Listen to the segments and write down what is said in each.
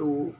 2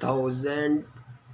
1000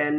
10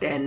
10.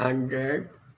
100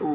2.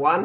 1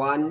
1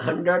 100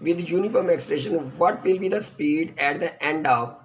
with uniform acceleration what will be the speed at the end of.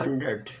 100.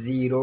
0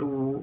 2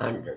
100.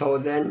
1000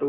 2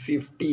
50.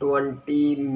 20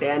10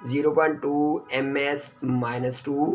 0.2 ms-2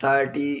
30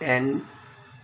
10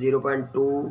0.2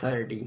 30.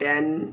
10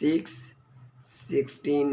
6 16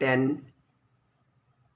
10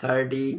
30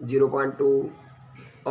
0.2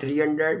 300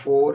4.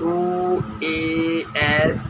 2as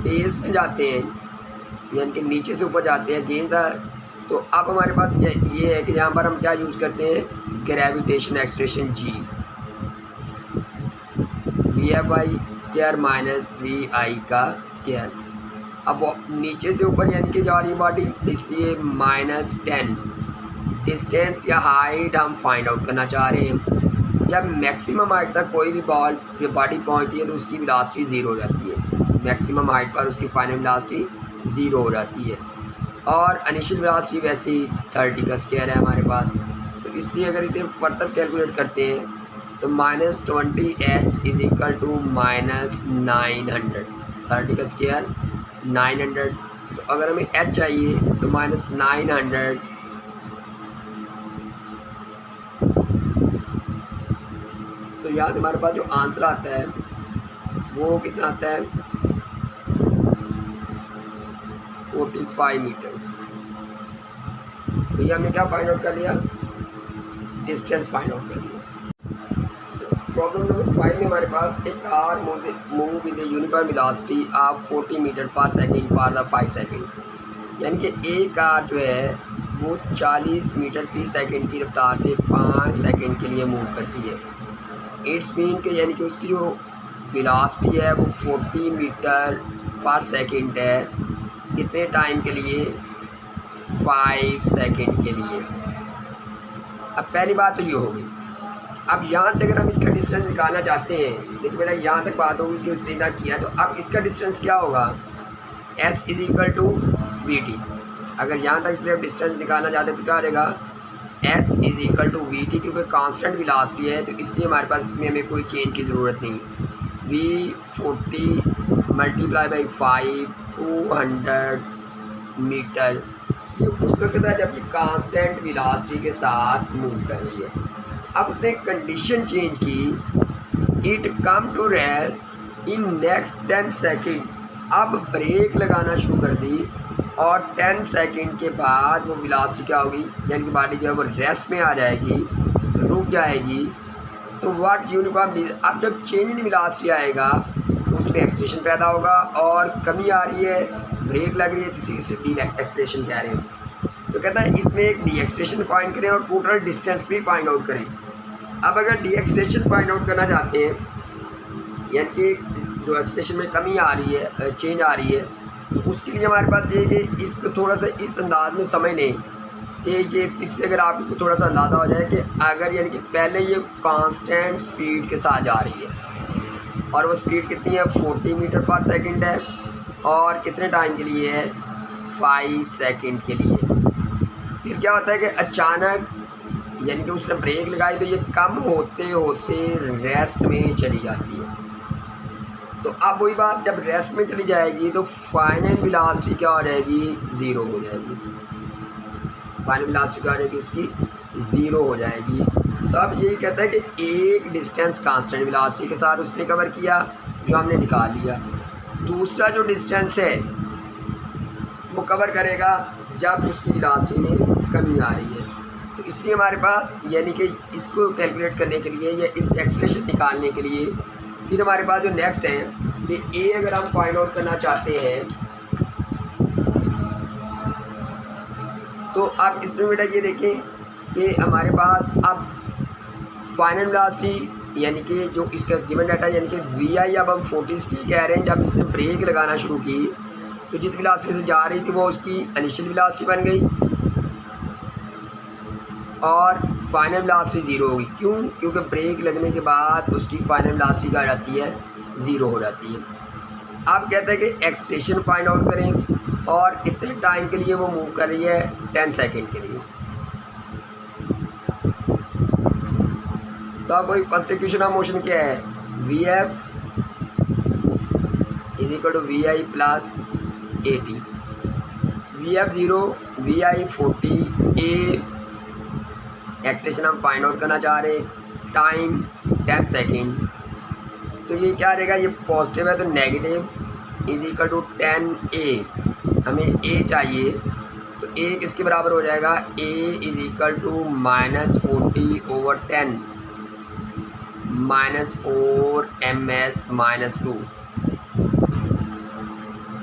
space में जाते हैं, यानी कि नीचे से ऊपर जाते हैं गेंद, तो अब हमारे पास ये है कि यहाँ पर हम क्या यूज़ करते हैं, ग्रेविटेशन एक्सप्रेशन जी, VFy² माइनस VI का स्क्वायर। अब नीचे से ऊपर यानी कि जा रही बॉडी, इसलिए -10 डिस्टेंस या हाइट हम फाइंड आउट करना चाह रहे हैं। जब मैक्सिमम हाइट तक कोई भी बॉडी पहुंचती है तो उसकी वेलोसिटी 0 हो जाती है, मैक्सिमम हाइट पर उसकी फाइनल वेलोसिटी 0 हो जाती है, और इनिशियल वेलोसिटी वैसे ही 30 का स्क्वायर है हमारे पास। तो इसलिए अगर इसे फर्दर कैलकुलेट करते हैं तो -20h इज इक्वल टू -900, 30 का स्क्वायर 900। तो अगर हमें h चाहिए तो -900 तो यहाँ से हमारे पास जो आंसर आता है वो कितना आता है, 45 मीटर। तो ये हमने क्या फाइंड आउट कर लिया, डिस्टेंस फाइंड आउट कर लिया। प्रॉब्लम नंबर 5 में हमारे पास एक car move with uniform velocity of 40 metre पर सेकेंड फॉर द 5 सेकेंड, यानी कि एक कार जो है वो 40 मीटर फी सेकेंड की रफ्तार से 5 सेकेंड के लिए मूव करती है। इट्स मीन के यानी कि उसकी जो वेलोसिटी है वो 40 मीटर पर सेकेंड है, कितने टाइम के लिए, 5 सेकेंड के लिए। अब पहली बात तो ये होगी। अब यहाँ से अगर हम इसका डिस्टेंस निकालना चाहते हैं, देखिए बेटा यहाँ तक बात होगी कि उसने इतना किया, तो अब इसका डिस्टेंस क्या होगा, s is equal to VT। अगर यहाँ तक इसलिए डिस्टेंस निकालना चाहते हैं तो क्या रहेगा, s is equal to VT, क्योंकि कांस्टेंट वेलोसिटी है तो इसलिए हमारे पास इसमें हमें कोई चेंज की ज़रूरत नहीं। V40 × 5 200 मीटर, ये उस वक्त है जब ये कांस्टेंट वेलोसिटी के साथ मूव कर रही है। अब उसने कंडीशन चेंज की, it come to rest in next 10 second. अब ब्रेक लगाना शुरू कर दी और 10 सेकेंड के बाद वो वेलोसिटी क्या होगी, यानी कि बॉडी जो है वो रेस्ट में आ जाएगी, रुक जाएगी। तो व्हाट यूनिफॉर्म, अब जब चेंज इन वेलोसिटी आएगा तो उसमें एक्सलेशन पैदा होगा, और कमी आ रही है, ब्रेक लग रही है, तो इसे डी एक्सलेशन कह रहे हैं। तो कहता है इसमें एक डी एक्सलेशन फाइंड करें और टोटल डिस्टेंस भी फाइंड आउट करें। अब अगर डी एक्सलेशन फाइंड आउट करना चाहते हैं, यानी कि जो एक्सलेशन में कमी आ रही है, चेंज आ रही है, तो उसके लिए हमारे पास ये कि इसको थोड़ा सा इस अंदाज में समझ लें कि ये फिक्स, अगर आपको थोड़ा सा अंदाज़ा हो जाए कि अगर यानी कि पहले ये कांस्टेंट स्पीड के साथ जा रही है और वो स्पीड कितनी है, 40 मीटर पर सेकेंड है, और कितने टाइम के लिए है, 5 सेकेंड के लिए। फिर क्या होता है कि अचानक यानी कि उसने ब्रेक लगाई तो ये कम होते होते रेस्ट में चली जाती है। तो अब वही बात, जब रेस्ट में चली जाएगी तो फाइनल वेलोसिटी क्या हो जाएगी, 0 हो जाएगी। फाइनल वेलोसिटी क्या हो जाएगी, उसकी 0 हो जाएगी। तो अब यही कहता है कि एक डिस्टेंस कांस्टेंट वेलोसिटी के साथ उसने कवर किया, जो हमने निकाल लिया। दूसरा जो डिस्टेंस है वो कवर करेगा जब उसकी वेलोसिटी में कमी आ रही है। तो इसलिए हमारे पास यानी कि इसको कैलकुलेट करने के लिए या इस एक्सप्रेशन निकालने के लिए फिर हमारे पास जो नेक्स्ट है कि ए अगर हम फाइंड आउट करना चाहते हैं तो आप इसमें बेटा ये देखें कि हमारे पास अब फाइनल वेलोसिटी यानी कि जो इसका गिवन डाटा यानी कि VI अब हम 40 इसलिए कह रहे हैं, जब इसने ब्रेक लगाना शुरू की तो जिस वेलोसिटी से जा रही थी वो उसकी इनिशियल वेलोसिटी बन गई और फाइनल वेलोसिटी 0 होगी। क्यों? क्योंकि ब्रेक लगने के बाद उसकी फाइनल वेलोसिटी क्या जाती है, 0 हो जाती है। अब कहते हैं कि एक्सलेशन फाइंड आउट करें और कितने टाइम के लिए वो मूव कर रही है, 10 सेकेंड के लिए। तो अब वही फर्स्ट इक्वेशन ऑफ मोशन क्या है, VF is equal to VI plus AT। VF 0, VI 40, A acceleration हम फाइंड आउट करना चाह रहे, टाइम 10 सेकेंड। तो ये क्या रहेगा, ये पॉजिटिव है तो negative is equal to 10A। हमें A चाहिए तो A किसके बराबर हो जाएगा, A is equal to -40/10 -4 ms -2।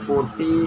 40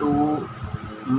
2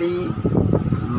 20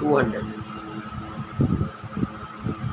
200.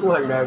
200.